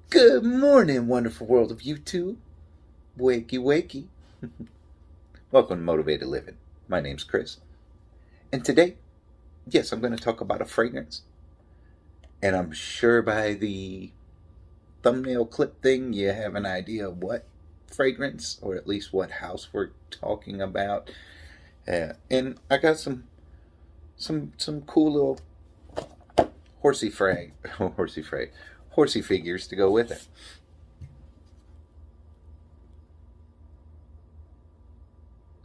Good morning, wonderful world of YouTube. Wakey, wakey. Welcome to Motivated Living. My name's Chris. And today, yes, I'm going to talk about a fragrance. And I'm sure by the thumbnail clip thing, you have an idea of what fragrance, or at least what house we're talking about. And I got some cool little horsey figures to go with it.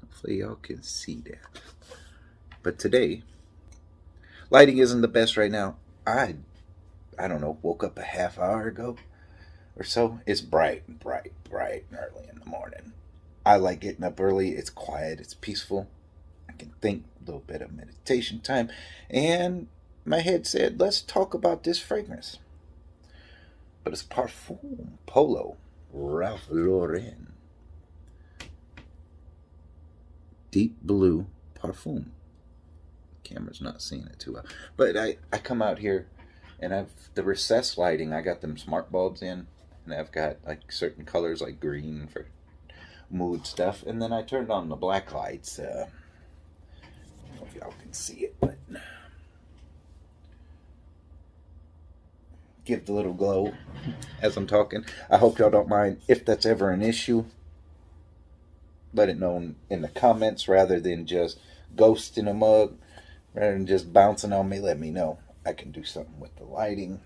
Hopefully y'all can see that. But today, lighting isn't the best right now. I don't know, woke up a half hour ago or so. It's bright and early in the morning. I like getting up early. It's quiet, it's peaceful. I can think, a little bit of meditation time. And my head said, let's talk about this fragrance. But it's Parfum, Polo, Ralph Lauren. Deep Blue Parfum. Camera's not seeing it too well. But I come out here and I've the recessed lighting. I got them smart bulbs in. And I've got like certain colors like green for mood stuff. And then I turned on the black lights. I don't know if y'all can see it, but give the little glow as I'm talking. I hope y'all don't mind. If that's ever an issue, let it know in the comments rather than just ghost in a mug. Rather than just bouncing on me, let me know. I can do something with the lighting.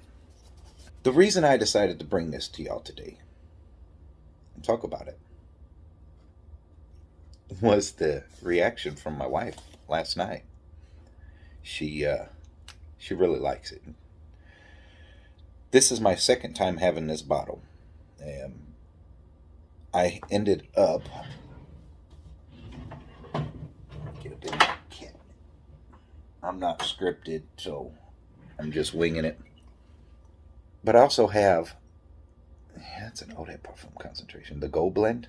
The reason I decided to bring this to y'all today and talk about it was the reaction from my wife last night. She really likes it. This is my second time having this bottle. I ended up I'm not scripted, so I'm just winging it. But I also have, it's an Eau de Parfum concentration, the Gold Blend,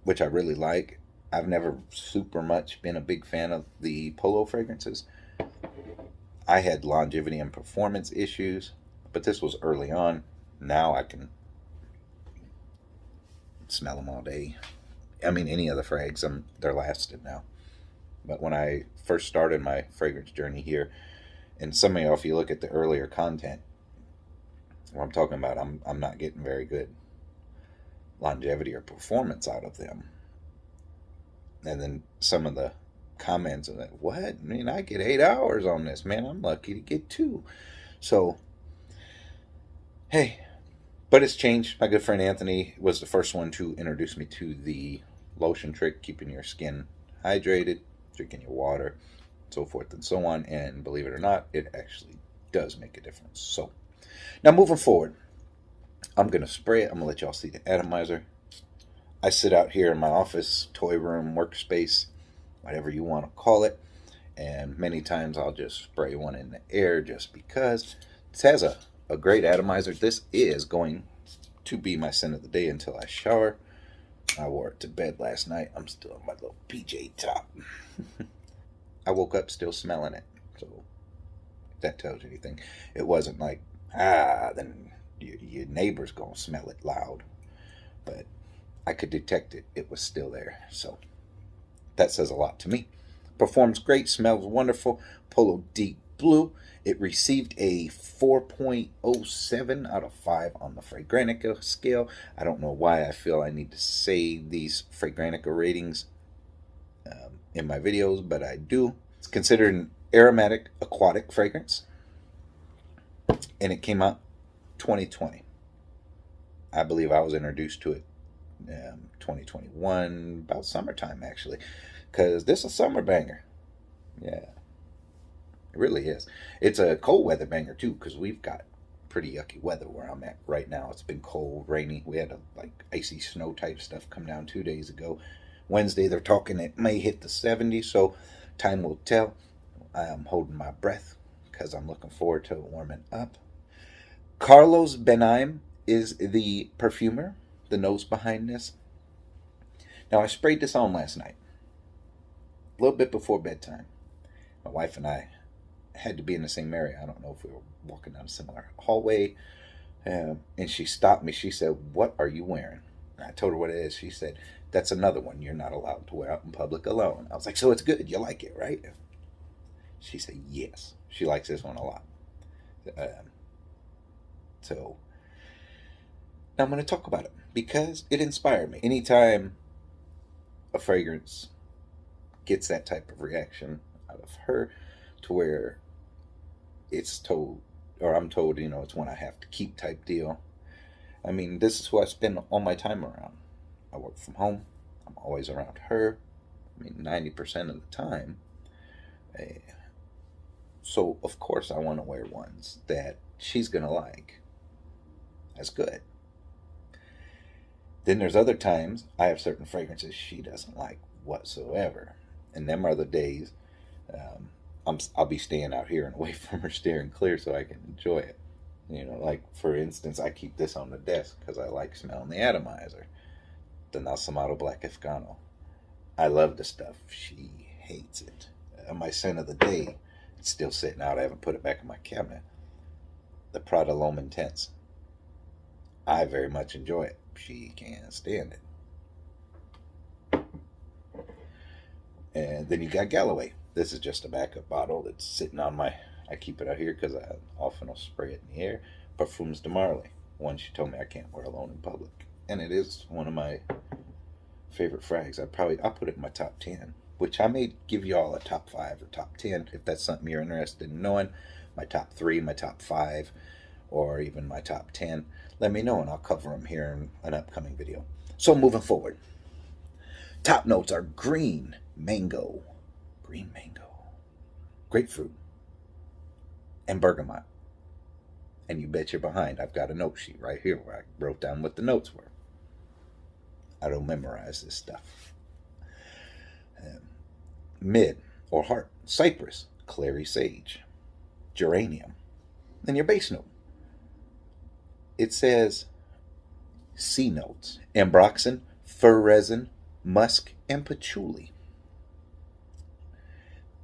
which I really like. I've never super much been a big fan of the Polo fragrances. I had longevity and performance issues, but this was early on. Now I can smell them all day. I mean, any of the frags, they're lasted now. But when I first started my fragrance journey here, and some of y'all, if you look at the earlier content, what I'm talking about, I'm not getting very good longevity or performance out of them. And then some of the comments are like, what? I mean, I get 8 hours on this, man. I'm lucky to get 2. So, hey, but it's changed. My good friend Anthony was the first one to introduce me to the lotion trick, keeping your skin hydrated, drinking your water, so forth and so on. And believe it or not, it actually does make a difference. So now moving forward, I'm going to spray it. I'm going to let y'all see the atomizer. I sit out here in my office, toy room, workspace, whatever you want to call it. And many times I'll just spray one in the air just because. This has a great atomizer. This is going to be my scent of the day until I shower. I wore it to bed last night. I'm still in my little PJ top. I woke up still smelling it. So if that tells you anything. It wasn't like, then your neighbor's going to smell it loud. But I could detect it. It was still there. So that says a lot to me. Performs great. Smells wonderful. Polo Deep Blue. It received a 4.07 out of 5 on the Fragrantica scale. I don't know why I feel I need to say these Fragrantica ratings in my videos, but I do. It's considered an aromatic aquatic fragrance, and it came out 2020. I believe I was introduced to it 2021, about summertime actually, because this is a summer banger. Yeah. It really is. It's a cold weather banger too, because we've got pretty yucky weather where I'm at right now. It's been cold, rainy. We had like icy snow type stuff come down 2 days ago. Wednesday they're talking it may hit the 70s, so time will tell. I am holding my breath because I'm looking forward to it warming up. Carlos Benaim is the perfumer, the nose behind this. Now I sprayed this on last night, a little bit before bedtime. My wife and I had to be in the same area. I don't know if we were walking down a similar hallway. And she stopped me. She said, "What are you wearing?" And I told her what it is. She said, "That's another one you're not allowed to wear out in public alone." I was like, "So it's good. You like it, right?" She said, "Yes." She likes this one a lot. So now I'm going to talk about it because it inspired me. Anytime a fragrance gets that type of reaction out of her, to where it's told, or I'm told, it's one I have to keep type deal. I mean, this is who I spend all my time around. I work from home. I'm always around her. I mean, 90% of the time. So, of course, I want to wear ones that she's going to like. That's good. Then there's other times I have certain fragrances she doesn't like whatsoever. And them are the days I'll be staying out here and away from her, steering clear so I can enjoy it. Like, for instance, I keep this on the desk because I like smelling the Atomizer, the Nasamato Black Afgano. I love the stuff. She hates it. My scent of the day, it's still sitting out. I haven't put it back in my cabinet. The Prada L'Homme Intense. I very much enjoy it. She can't stand it. And then you got Galloway. This is just a backup bottle that's sitting on I keep it out here because I often will spray it in the air. Parfums de Marly. One she told me I can't wear alone in public. And it is one of my favorite frags. I'll put it in my top 10. Which I may give you all a top 5 or top 10 if that's something you're interested in knowing. My top 3, my top 5, or even my top 10. Let me know and I'll cover them here in an upcoming video. So moving forward. Top notes are green mango, grapefruit, and bergamot. And you bet you're behind. I've got a note sheet right here where I wrote down what the notes were. I don't memorize this stuff. Mid or heart, cypress, clary sage, geranium. Then your base note. It says C notes: ambroxan, fir resin, musk, and patchouli.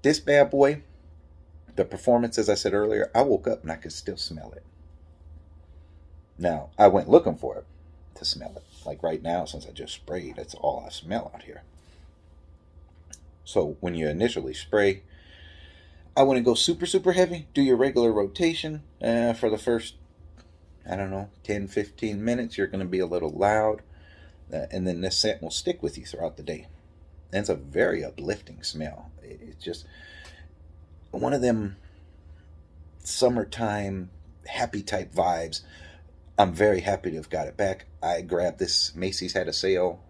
This bad boy, the performance, as I said earlier, I woke up and I could still smell it. Now, I went looking for it to smell it. Like right now, since I just sprayed, that's all I smell out here. So when you initially spray, I wouldn't go super, super heavy. Do your regular rotation for the first, 10, 15 minutes. You're going to be a little loud. And then this scent will stick with you throughout the day. And it's a very uplifting smell. It's just one of them summertime happy type vibes. I'm very happy to have got it back. I grabbed this. Macy's had a sale.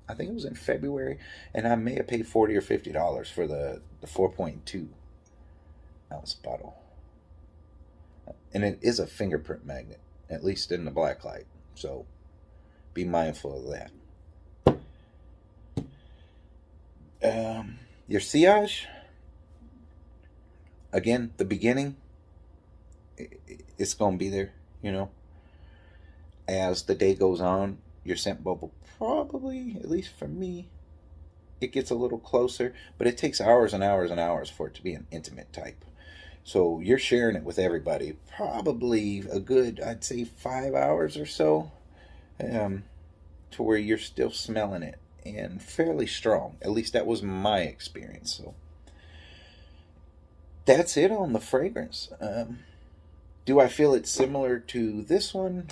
I think it was in February, and I may have paid $40 or $50 for the 4.2 ounce bottle. And it is a fingerprint magnet, at least in the black light. So be mindful of that. Your sillage, again, the beginning, it's going to be there, As the day goes on, your scent bubble probably, at least for me, it gets a little closer, but it takes hours and hours and hours for it to be an intimate type. So you're sharing it with everybody, probably a good, I'd say 5 hours or so, to where you're still smelling it, and fairly strong. At least that was my experience. So that's it on the fragrance. Do I feel it's similar to this one?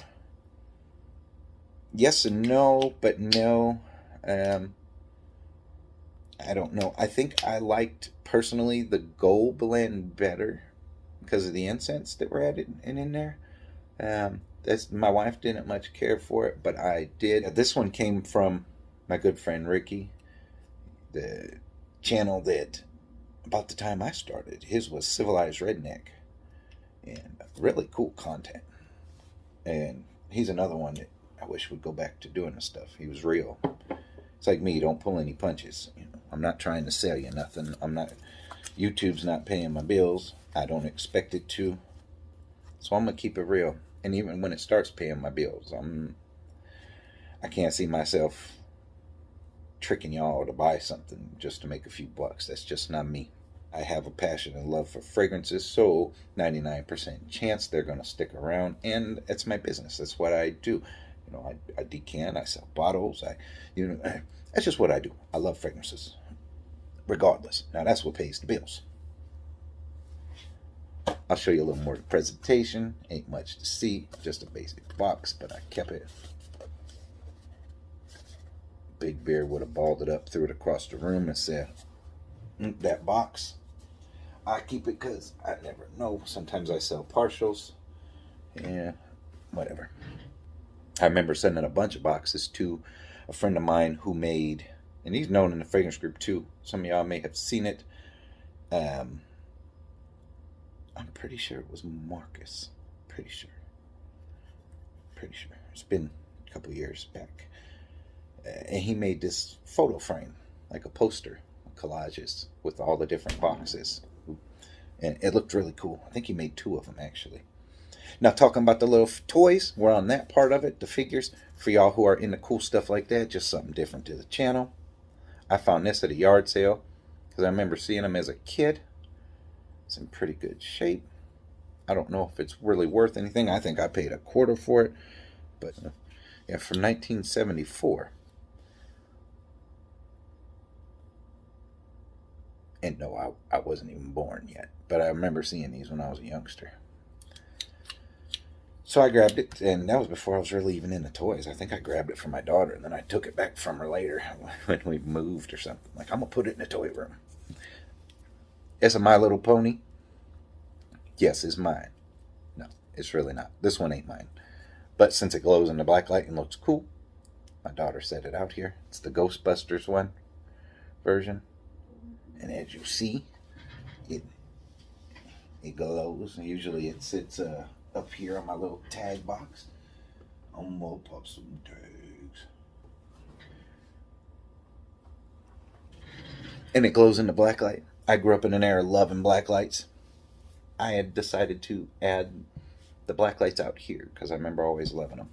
Yes and no, but no. I don't know. I think I liked, personally, the gold blend better because of the incense that were added in there. My wife didn't much care for it, but I did. This one came from my good friend Ricky, the channel that about the time I started. His was Civilized Redneck, and really cool content. And he's another one that I wish would go back to doing this stuff. He was real. It's like me, don't pull any punches. I'm not trying to sell you nothing. YouTube's not paying my bills. I don't expect it to. So I'm going to keep it real. And even when it starts paying my bills, I can't see myself tricking y'all to buy something just to make a few bucks. That's just not me. I have a passion and love for fragrances, so 99% chance they're going to stick around, and it's my business. That's what I do. You know, I decant, I sell bottles, that's just what I do. I love fragrances, regardless. Now, that's what pays the bills. I'll show you a little more of the presentation. Ain't much to see, just a basic box, but I kept it. Big Bear would have balled it up, threw it across the room, and said, that box, I keep it because I never know. Sometimes I sell partials. Yeah, whatever. I remember sending a bunch of boxes to a friend of mine who made, and he's known in the fragrance group too. Some of y'all may have seen it. I'm pretty sure it was Marcus. Pretty sure. It's been a couple years back. And he made this photo frame, like a poster, collages with all the different boxes. And it looked really cool. I think he made 2 of them, actually. Now, talking about the little toys, we're on that part of it, the figures. For y'all who are into cool stuff like that, just something different to the channel. I found this at a yard sale because I remember seeing them as a kid. It's in pretty good shape. I don't know if it's really worth anything. I think I paid $25 for it. But, yeah, from 1974. And no, I wasn't even born yet. But I remember seeing these when I was a youngster. So I grabbed it, and that was before I was really even into toys. I think I grabbed it for my daughter, and then I took it back from her later when we moved or something. Like, I'm going to put it in the toy room. It's a My Little Pony. Yes, it's mine. No, it's really not. This one ain't mine. But since it glows in the black light and looks cool, my daughter set it out here. It's the Ghostbusters one version. And as you see, it glows. Usually it sits up here on my little tag box. I'm gonna pop some tags. And it glows in the black light. I grew up in an era loving black lights. I had decided to add the black lights out here because I remember always loving them.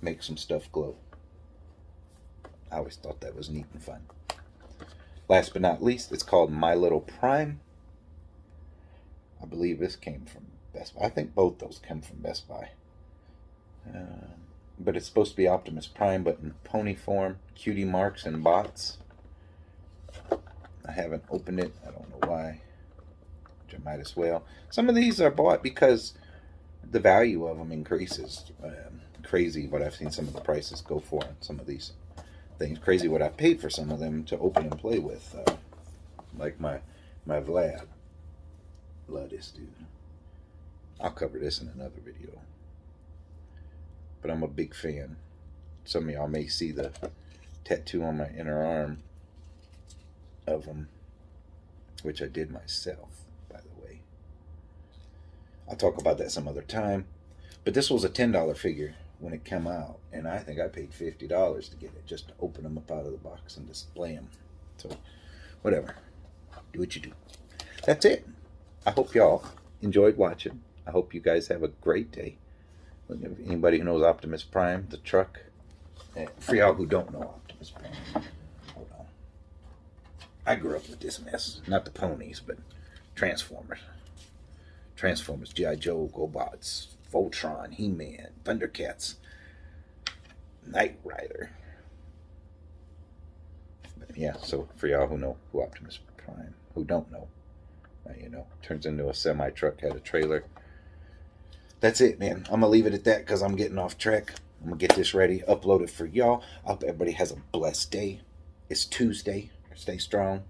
Make some stuff glow. I always thought that was neat and fun. Last but not least, it's called My Little Prime. I believe this came from Best Buy. I think both those come from Best Buy. But it's supposed to be Optimus Prime, but in pony form, cutie marks and bots. I haven't opened it. I don't know why. Which I might as well. Some of these are bought because the value of them increases. Crazy what I've seen some of the prices go for on some of these things. Crazy what I paid for some of them to open and play with. Like my Vlad. Love this dude. I'll cover this in another video. But I'm a big fan. Some of y'all may see the tattoo on my inner arm of him, which I did myself, by the way. I'll talk about that some other time. But this was a $10 figure when it came out, and I think I paid $50 to get it, just to open them up out of the box and display them. So, whatever. Do what you do. That's it. I hope y'all enjoyed watching. I hope you guys have a great day. Anybody who knows Optimus Prime, the truck, for y'all who don't know Optimus Prime, hold on. I grew up with this mess. Not the ponies, but Transformers. Transformers, G.I. Joe, GoBots, Voltron, He-Man, Thundercats, Knight Rider. But yeah, so for y'all who know who Optimus Prime, who don't know, now you know. Turns into a semi-truck, had a trailer. That's it, man. I'm going to leave it at that because I'm getting off track. I'm going to get this ready, upload it for y'all. I hope everybody has a blessed day. It's Tuesday. Stay strong.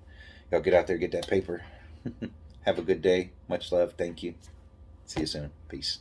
Y'all get out there, get that paper. Have a good day. Much love. Thank you. See you soon. Peace.